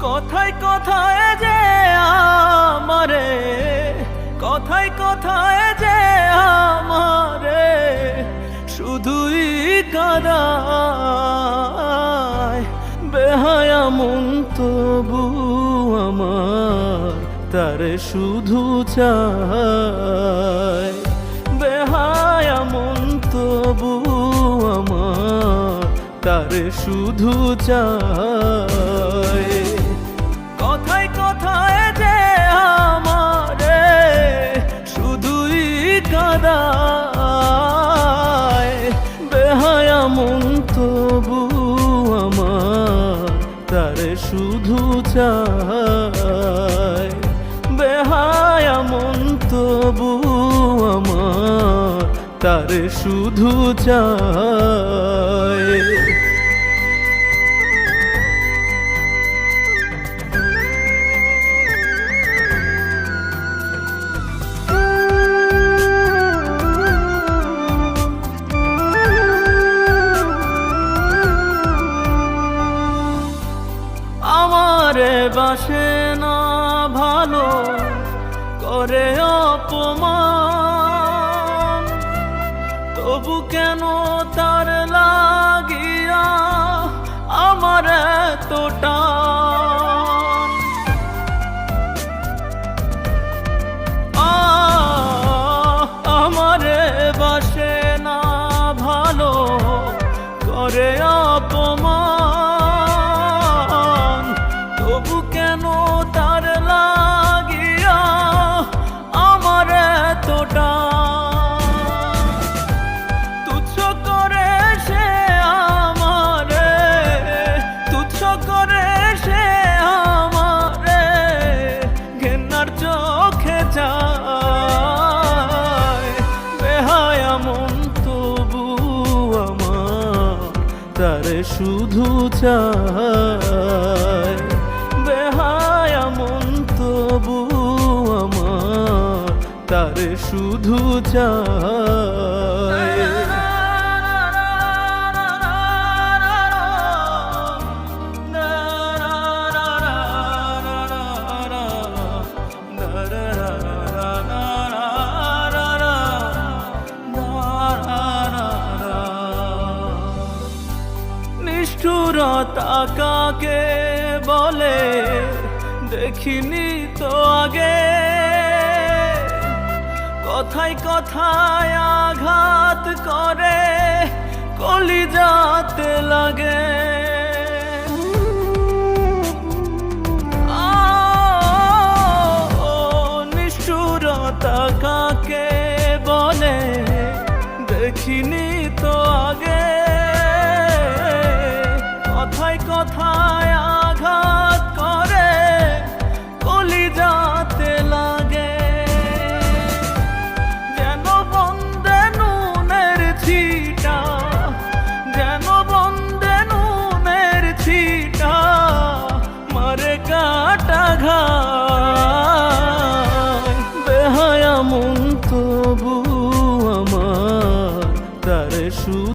কথায় কথায় যে আমারে, কথায় কথায় যে আমারে শুধুই কাঁদায়। বেহায়া মন তবু আমার তারে শুধু চায়। বেহায়া মন তবু আমার তারে শুধু চায়। কথায় কথায় যে আমারে শুধুই কাঁদায়। বেহায়া মন তবু আমার তারে শুধু চায়। বেহায়া মন তবু আমার তারে শুধু চায়। আমারে বাসে না ভালো করে অপমান, তবু কেন তার লাগিয়া আমার এতটা। আমারে বাসে না ভালো করে অপমান, তবু কেন তার লাগিয়া আমার এতটা। তুচ্ছ করে সে আমারে, তুচ্ছ করে সে আমারে ঘেন্নার চোখে চায়। বেহায়া মন তবু আমার তারে শুধু চায়। বেহায়া মন তবু আমার তারে শুধু চায়। নিষ্ঠুরতা কাকে বলে দেখিনি তো আগে, কথায় কথায় আঘাত করে কলিজাতে লাগে। নিষ্ঠুরতা কাকে বলে দেখিনি তো আগে, কথায় কথায়